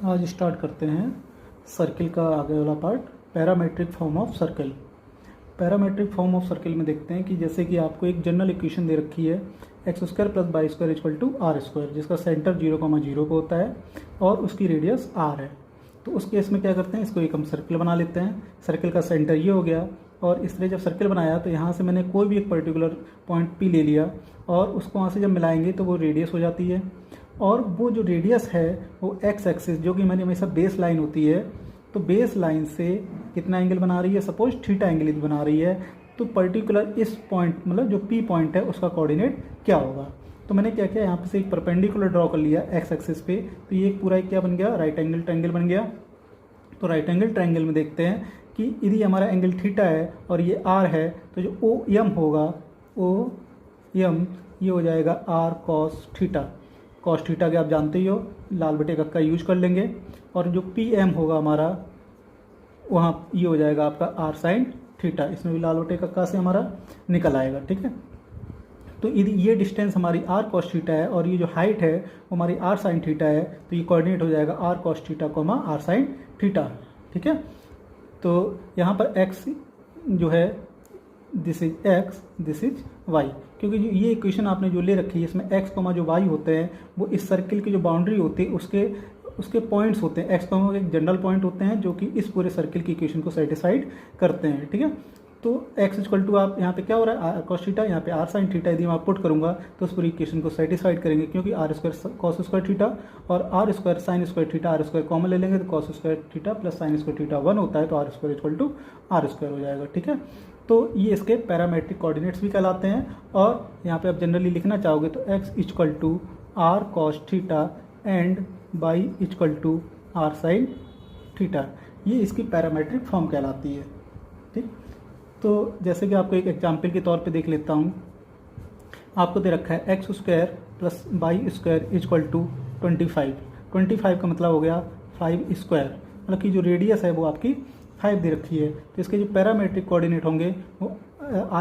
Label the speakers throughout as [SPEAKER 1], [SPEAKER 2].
[SPEAKER 1] आज स्टार्ट करते हैं सर्किल का आगे वाला part, parametric form of circle. Parametric form of circle में देखते हैं कि जैसे कि आपको एक जनरल इक्वेशन दे रखी है X square plus Y square equal to R square, जिसका सेंटर 0,0 पे होता है और उसकी रेडियस आर है। तो उस केस में क्या करते हैं, इसको एक हम सर्किल बना लेते हैं। सर्किल का सेंटर ये हो गया और इस तरह जब सर्किल बनाया तो यहाँ से मैंने कोई भी एक पर्टिकुलर पॉइंट पी ले लिया और उसको वहाँ से जब मिलाएंगे तो वो रेडियस हो जाती है। और वो जो रेडियस है वो एक्स एक्सिस, जो कि हमारी हमेशा बेस लाइन होती है, तो बेस लाइन से कितना एंगल बना रही है, सपोज थीटा एंगल बना रही है, तो पर्टिकुलर इस पॉइंट मतलब जो पी पॉइंट है उसका कोऑर्डिनेट क्या होगा। तो मैंने क्या किया, यहाँ पे से एक परपेंडिकुलर ड्रॉ कर लिया एक्स एक्सिस पे, तो ये पूरा एक क्या बन गया, राइट एंगल ट्रायंगल बन गया। तो राइट एंगल ट्रायंगल में देखते हैं कि यदि हमारा एंगल थीटा है और ये आर है, तो जो ओ एम होगा, ओ एम ये हो जाएगा R cos theta. Cos theta के आप जानते ही हो, लाल बटे का यूज कर लेंगे। और जो पी एम होगा हमारा, वहाँ ये हो जाएगा आपका आर साइन थीटा। इसमें भी लाल बटे का से हमारा निकल आएगा, ठीक है। तो यदि ये डिस्टेंस हमारी आर कॉस थीटा है और ये जो हाइट है वो हमारी आर साइन थीटा है, तो ये कोऑर्डिनेट हो जाएगा R cos theta comma R sine theta, ठीक है। तो यहाँ पर x जो है this is x, this is y, क्योंकि जो ये इक्वेशन आपने जो ले रखी है इसमें x कोमा जो y होते हैं वो इस सर्किल की जो बाउंड्री होती है उसके पॉइंट्स होते हैं। x कोमा एक जनरल पॉइंट होते हैं जो कि इस पूरे सर्किल की इक्वेशन को सेटिस्फाइड करते हैं, ठीक है। तो x इक्वल टू आप यहाँ पे क्या हो रहा है, कॉस थीटा, यहाँ पे आर साइन थीटा, यदि मैं आप पुट करूँगा तो उस पूरी इक्वेशन को सेटिस्फाइड करेंगे, क्योंकि R square cos square theta और R square sine square theta, R square common ले लेंगे तो cos square theta plus sine square theta 1 होता है, तो R square equal to R square हो जाएगा, ठीक है। तो ये इसके पैरामेट्रिक कोऑर्डिनेट्स भी कहलाते हैं। और यहाँ पे आप जनरली लिखना चाहोगे तो x equal to R cos theta and y equal to R sine theta, ये इसकी पैरामेट्रिक फॉर्म कहलाती है, ठीक। तो जैसे कि आपको एक एग्जाम्पल के तौर पे देख लेता हूँ। आपको दे रखा है X square plus Y square equal to 25 का मतलब हो गया 5 स्क्वायर, मतलब कि जो रेडियस है वो आपकी 5 दे रखी है। तो इसके जो पैरामेट्रिक कोऑर्डिनेट होंगे वो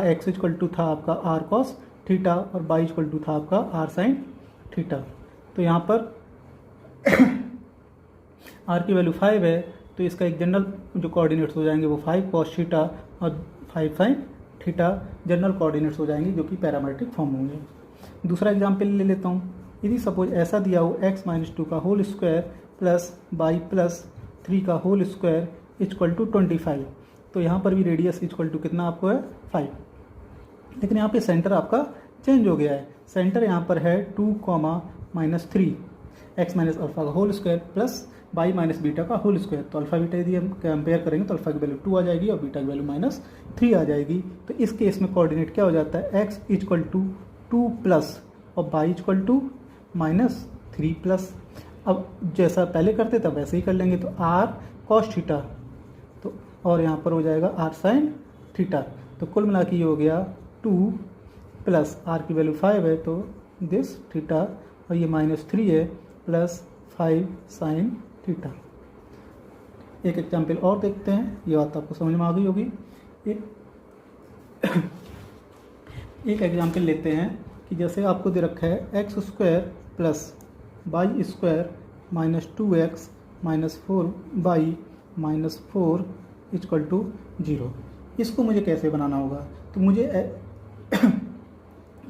[SPEAKER 1] एक्स इक्वल टू था आपका आर कॉस थीटा और वाई इक्वल टू था आपका आर साइन थीटा। तो यहाँ पर आर की वैल्यू 5 है, तो इसका एक जनरल जो कोऑर्डिनेट्स हो जाएंगे वो 5 कॉस थीटा और 5 साइन थीटा जनरल कोऑर्डिनेट्स हो जाएंगे, जो कि पैरामेट्रिक फॉर्म होंगे। दूसरा एग्जांपल ले लेता हूँ। यदि सपोज ऐसा दिया हो x-2 का whole square plus y plus 3 का होल स्क्वायर इक्वल टू 25, तो यहाँ पर भी रेडियस इक्वल टू कितना आपको है 5, लेकिन यहाँ पे सेंटर आपका चेंज हो गया है। सेंटर यहाँ पर है 2,-3 x माइनस अल्फा का whole square plus y minus beta का होल स्क्वायर। तो अल्फा बीटा यदि हम कंपेयर करेंगे तो अल्फा की वैल्यू 2 आ जाएगी और बीटा की वैल्यू -3 आ जाएगी। तो इस केस में कोऑर्डिनेट क्या हो जाता है, x इक्वल टू 2 प्लस और y इक्वल टू -3 प्लस। अब जैसा पहले करते तब वैसे ही कर लेंगे, तो r cos थीटा, तो और यहाँ पर हो जाएगा r sin थीटा। तो कुल मिला के ये हो गया 2 प्लस r की वैल्यू 5 है तो दिस थीटा, और ये -3 है प्लस 5 साइन थीटा। एक एग्जाम्पल और देखते हैं, ये बात आपको समझ में आ गई होगी। एक एग्जाम्पल लेते हैं कि जैसे आपको दे रखा है X square plus Y square minus 2x minus 4y minus 4 equal to 0। इसको मुझे कैसे बनाना होगा, तो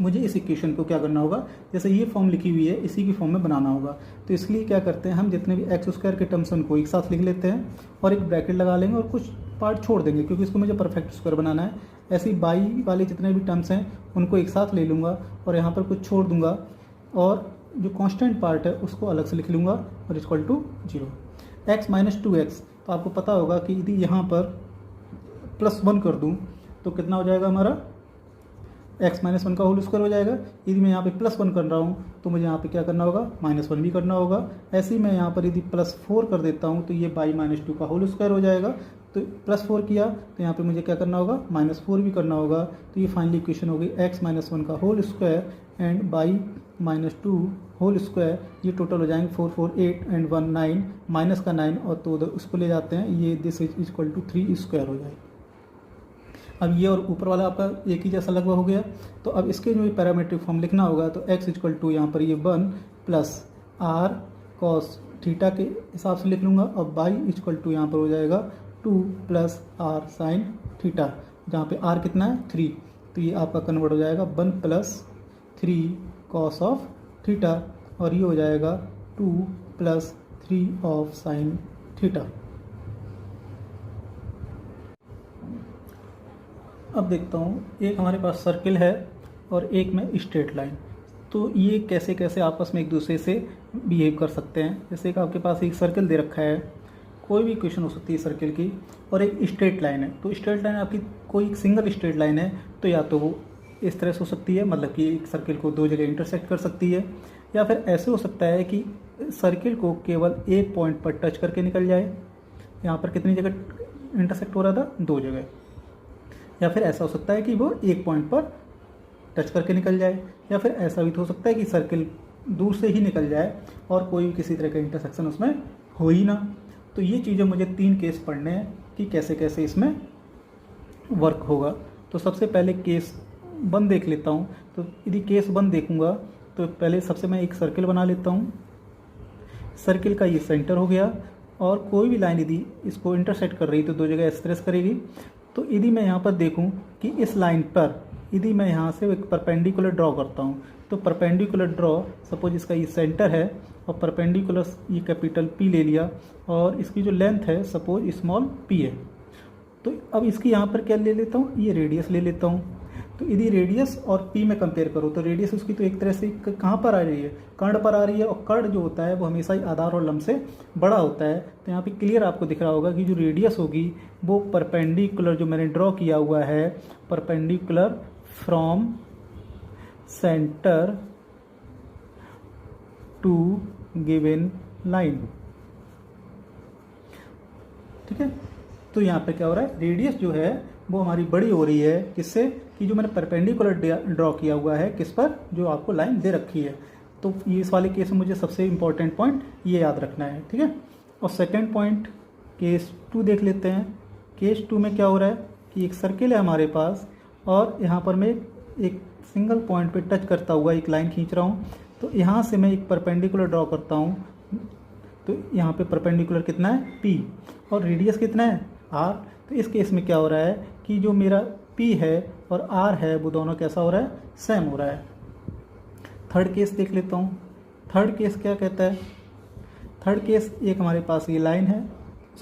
[SPEAKER 1] मुझे इस इक्वेशन को क्या करना होगा, जैसे ये फॉर्म लिखी हुई है इसी की फॉर्म में बनाना होगा। तो इसलिए क्या करते हैं, हम जितने भी एक्स स्क्वायर के टर्म्स हैं उनको एक साथ लिख लेते हैं और एक ब्रैकेट लगा लेंगे और कुछ पार्ट छोड़ देंगे, क्योंकि इसको मुझे परफेक्ट स्क्वायर बनाना है। ऐसे ही बाई वाले जितने भी टर्म्स हैं उनको एक साथ ले लूँगा और यहाँ पर कुछ छोड़ दूँगा और जो कॉन्स्टेंट पार्ट है उसको अलग से लिख लूँगा और equal to 0। x minus 2x, तो आपको पता होगा कि यदि यहाँ पर +1 कर दूँ तो कितना हो जाएगा हमारा, x माइनस 1 का होल स्क्वायर हो जाएगा। यदि मैं यहाँ पे +1 कर रहा हूँ तो मुझे यहाँ पे क्या करना होगा, -1 भी करना होगा। ऐसे ही मैं यहाँ पर यदि +4 कर देता हूँ तो ये y-2 का होल स्क्वायर हो जाएगा। तो +4 किया तो यहाँ पे मुझे क्या करना होगा, -4 भी करना होगा। तो ये फाइनली इक्वेशन होगी x माइनस 1 का whole square and y-2 whole square. ये टोटल हो जाएंगे 4, 4, 8 एंड 1, 9, माइनस का 9 और तो उधर उसको ले जाते हैं, ये this is equal to 3 square हो जाएगा। अब ये और ऊपर वाला आपका एक ही जैसा लगभग हो गया। तो अब इसके जो पैरामीट्रिक फॉर्म लिखना होगा, तो x इक्वल टू यहाँ पर ये 1 प्लस r cos थीटा के हिसाब से लिख लूँगा और बाई इक्वल टू यहाँ पर हो जाएगा 2 प्लस आर साइन थीटा, जहाँ पे आर कितना है 3, तो ये आपका कन्वर्ट हो जाएगा 1 प्लस 3 कॉस ऑफ थीटा और ये हो जाएगा 2 प्लस 3 ऑफ साइन थीटा। अब देखता हूँ, एक हमारे पास सर्किल है और एक में स्ट्रेट लाइन, तो ये कैसे कैसे आपस में एक दूसरे से बिहेव कर सकते हैं। जैसे कि आपके पास एक सर्किल दे रखा है, कोई भी इक्वेशन हो सकती है सर्किल की, और एक स्ट्रेट लाइन है। तो स्ट्रेट लाइन आपकी कोई एक सिंगल स्ट्रेट लाइन है, तो या तो वो इस तरह से हो सकती है, मतलब कि एक सर्किल को दो जगह इंटरसेक्ट कर सकती है, या फिर ऐसे हो सकता है कि सर्किल को केवल एक पॉइंट पर टच करके निकल जाए। यहाँ पर कितनी जगह इंटरसेक्ट हो रहा था, दो जगह। या फिर ऐसा हो सकता है कि वो एक पॉइंट पर टच करके निकल जाए, या फिर ऐसा भी तो हो सकता है कि सर्किल दूर से ही निकल जाए और कोई किसी तरह का इंटरसेक्शन उसमें हो ही ना। तो ये चीज़ें मुझे 3 केस पढ़ने हैं कि कैसे कैसे इसमें वर्क होगा। तो सबसे पहले केस 1 देख लेता हूँ। तो यदि केस 1 देखूँगा तो पहले सबसे मैं एक सर्किल बना लेता हूँ। सर्किल का ये सेंटर हो गया और कोई भी लाइन यदि इसको इंटरसेक्ट कर रही तो दो जगह एक्सप्रेस करेगी। तो यदि मैं यहाँ पर देखूँ कि इस लाइन पर यदि मैं यहाँ से एक परपेंडिकुलर ड्रॉ करता हूँ, तो परपेंडिकुलर ड्रॉ, सपोज इसका ये सेंटर है और परपेंडिकुलर ये कैपिटल P ले लिया और इसकी जो लेंथ है सपोज स्मॉल p है। तो अब इसकी यहाँ पर क्या ले लेता हूँ, ये रेडियस ले लेता हूँ। तो यदि रेडियस और p में कंपेयर करो तो रेडियस उसकी तो एक तरह से कहाँ पर आ रही है, कर्ण पर आ रही है, और कर्ण जो होता है वो हमेशा ही आधार और लंब से बड़ा होता है। तो यहाँ पे क्लियर आपको दिख रहा होगा कि जो रेडियस होगी वो परपेंडिकुलर जो मैंने ड्रॉ किया हुआ है, perpendicular from centre to given line. ठीक है, तो यहाँ पे क्या हो रहा है, रेडियस जो है वो हमारी बड़ी हो रही है, किससे, कि जो मैंने परपेंडिकुलर ड्रॉ किया हुआ है किस पर, जो आपको लाइन दे रखी है। तो ये इस वाले केस में मुझे सबसे इंपॉर्टेंट पॉइंट ये याद रखना है। ठीक है, और सेकंड पॉइंट केस 2 देख लेते हैं। केस 2 में क्या हो रहा है कि एक सर्किल है हमारे पास और यहाँ पर मैं एक सिंगल पॉइंट पे टच करता हुआ एक लाइन खींच रहा हूँ। तो यहाँ से मैं एक परपेंडिकुलर ड्रॉ करता हूँ। तो यहाँ पे परपेंडिकुलर कितना है, P, और रेडियस कितना है, R। तो इस केस में क्या हो रहा है कि जो मेरा P है और R है वो दोनों कैसा हो रहा है, सेम हो रहा है। थर्ड केस देख लेता हूँ। थर्ड केस क्या कहता है, थर्ड केस एक हमारे पास ये लाइन है,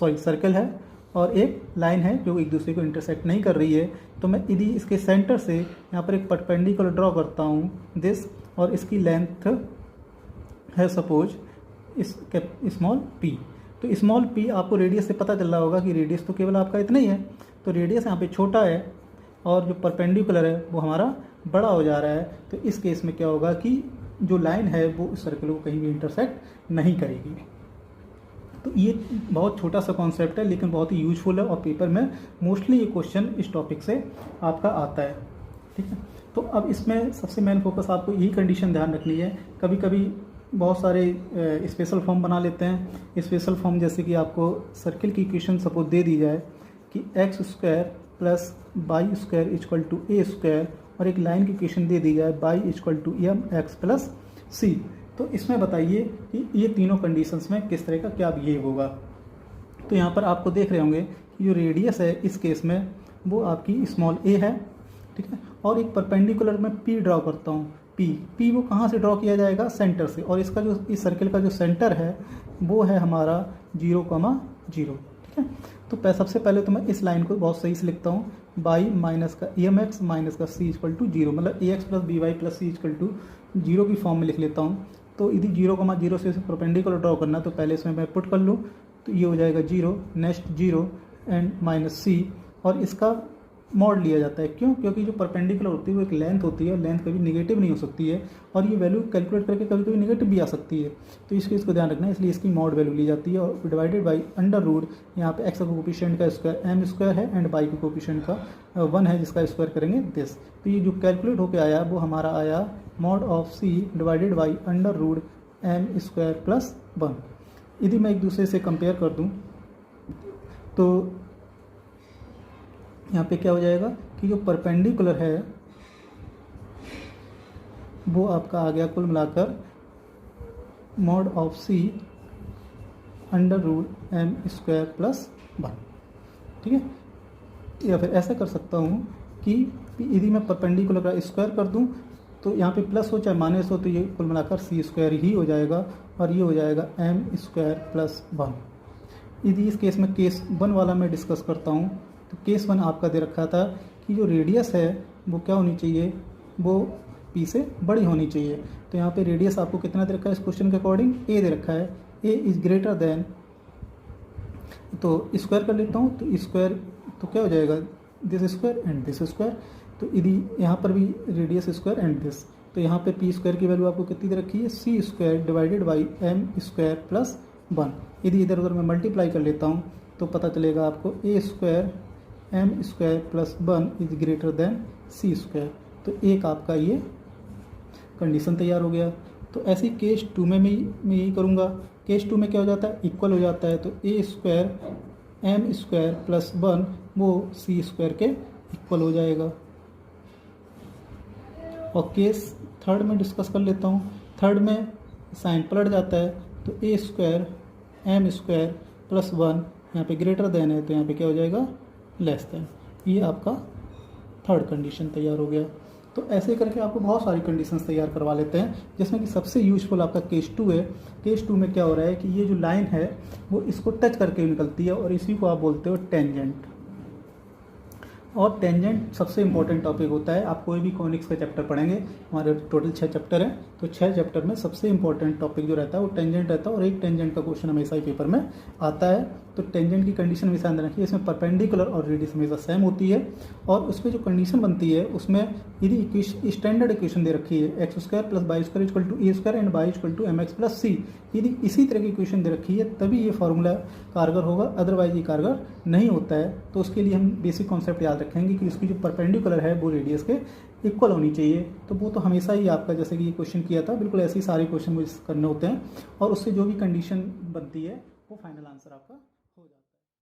[SPEAKER 1] सॉरी सर्कल है, और एक लाइन है जो एक दूसरे को इंटरसेक्ट नहीं कर रही है। तो मैं यदि इसके सेंटर से यहाँ पर एक परपेंडिकुलर ड्रॉ करता हूँ दिस, और इसकी लेंथ है सपोज इस स्मॉल p। तो स्मॉल p आपको रेडियस से पता चल रहा होगा कि रेडियस तो केवल आपका इतना ही है, तो रेडियस यहाँ पे छोटा है और जो परपेंडिकुलर है वो हमारा बड़ा हो जा रहा है। तो इस केस में क्या होगा कि जो लाइन है वो इस सर्कल को कहीं भी इंटरसेक्ट नहीं करेगी। तो ये बहुत छोटा सा कॉन्सेप्ट है लेकिन बहुत ही यूजफुल है, और पेपर में मोस्टली ये क्वेश्चन इस टॉपिक से आपका आता है। ठीक है, तो अब इसमें सबसे मेन फोकस आपको यही कंडीशन ध्यान रखनी है। कभी कभी बहुत सारे स्पेशल फॉर्म बना लेते हैं। स्पेशल फॉर्म जैसे कि आपको सर्किल की इक्वेशन सपोज दे दी जाए कि x square plus Y square equal to A square, और एक लाइन की इक्वेशन दे दी जाए y equal to M X plus C. तो इसमें बताइए कि ये तीनों कंडीशंस में किस तरह का क्या बिहेव होगा। तो यहाँ पर आपको देख रहे होंगे कि जो रेडियस है इस केस में वो आपकी स्मॉल a है। ठीक है, और एक परपेंडिकुलर में p ड्रॉ करता हूँ। p वो कहाँ से ड्रॉ किया जाएगा, सेंटर से, और इसका जो इस सर्किल का जो सेंटर है वो है हमारा 0,0। ठीक है, तो सबसे पहले तो मैं इस लाइन को बहुत सही से लिखता हूँ, बाई माइनस का EMX माइनस का C इक्वल टू 0, मतलब AX plus BY plus C equal to 0 की फॉर्म में लिख लेता हूँ। तो यदि 0,0 से परपेंडिकुलर ड्रॉ करना तो पहले इसमें मैं पुट कर लूँ, तो ये हो जाएगा 0, नेक्स्ट 0 एंड माइनस C, और इसका मॉड लिया जाता है। क्यों, क्योंकि जो परपेंडिकुलर होती है वो एक लेंथ होती है, और लेंथ कभी नेगेटिव नहीं हो सकती है, और ये वैल्यू कैलकुलेट करके कभी कभी नेगेटिव भी आ सकती है। तो इस चीज़ को ध्यान रखना है, इसलिए इसकी मॉड वैल्यू ली जाती है, और डिवाइडेड बाई अंडर रूट, यहाँ पे x का कोफिशिएंट का स्क्वायर m स्क्वायर है एंड y के कोफिशिएंट का 1 है जिसका स्क्वायर करेंगे दिस। तो ये जो कैलकुलेट होकर आया वो हमारा आया mod of c divided by under root m square plus 1। यदि मैं एक दूसरे से कंपेयर कर दूँ तो यहाँ पे क्या हो जाएगा कि जो परपेंडिकुलर है वो आपका आ गया कुल मिलाकर मॉड ऑफ c √m² + 1, ठीक है। या फिर ऐसा कर सकता हूँ कि यदि मैं परपेंडिकुलर का स्क्वायर कर दूँ तो यहाँ पे प्लस हो चाहे माइनस हो, तो ये कुल मिलाकर c² ही हो जाएगा और ये हो जाएगा m² + 1। यदि इस केस में केस 1 वाला मैं डिस्कस करता हूँ तो केस 1 आपका दे रखा था कि जो रेडियस है वो क्या होनी चाहिए, वो p से बड़ी होनी चाहिए। तो यहाँ पे रेडियस आपको कितना दे रखा है इस क्वेश्चन के अकॉर्डिंग, a दे रखा है, a इज़ ग्रेटर देन, तो स्क्वायर कर लेता हूँ तो स्क्वायर तो क्या हो जाएगा, this square and this square. तो यदि यहाँ पर भी रेडियस स्क्वायर एंड दिस, तो यहाँ पे p² की वैल्यू आपको कितनी दे रखी है, c² / m² + 1। यदि इधर उधर मैं मल्टीप्लाई कर लेता हूँ तो पता चलेगा आपको a² m² + 1 is greater than c²। तो एक आपका ये कंडीशन तैयार हो गया। तो ऐसे ही केस 2 में मैं यही करूँगा। केस 2 में क्या हो जाता है, इक्वल हो जाता है, तो a² m² + 1 वो c² के इक्वल हो जाएगा। और केस 3 में डिस्कस कर लेता हूँ। 3 में साइन पलट जाता है, तो a² m² + 1 यहाँ पे ग्रेटर देन है, तो यहाँ पे क्या हो जाएगा, लेस देन। ये आपका 3rd कंडीशन तैयार हो गया। तो ऐसे करके आपको बहुत सारी कंडीशंस तैयार करवा लेते हैं, जिसमें कि सबसे यूजफुल आपका केस 2 है। केस 2 में क्या हो रहा है कि ये जो लाइन है वो इसको टच करके निकलती है और इसी को आप बोलते हो टेंजेंट। और टेंजेंट सबसे इंपॉर्टेंट टॉपिक होता है। आप कोई भी कॉनिक्स का चैप्टर पढ़ेंगे, हमारे टोटल 6 चैप्टर हैं, तो 6 चैप्टर में सबसे इंपॉर्टेंट टॉपिक जो रहता है वो टेंजेंट रहता है। और एक टेंजेंट का क्वेश्चन हमेशा ही पेपर में आता है। तो टेंजेंट की कंडीशन हमेशा अंदर रखिए, इसमें परपेंडिकुलर और रेडियस हमेशा सेम होती है। और उस पर जो कंडीशन बनती है उसमें यदि स्टैंडर्ड इक्वेशन दे रखी है x² + y² = a² and y = mx + c, यदि इसी तरह की इक्वेशन दे रखी है तभी ये फार्मूला कारगर होगा, अदरवाइज ये कारगर नहीं होता है। तो उसके लिए हम बेसिक कॉन्सेप्ट याद रखेंगे कि उसकी जो परपेंडिकुलर है वो रेडियस के इक्वल होनी चाहिए। तो वो तो हमेशा ही आपका, जैसे कि ये क्वेश्चन किया था, बिल्कुल ऐसे ही सारे क्वेश्चन मुझे करने होते हैं और उससे जो भी कंडीशन बनती है वो फाइनल आंसर आपका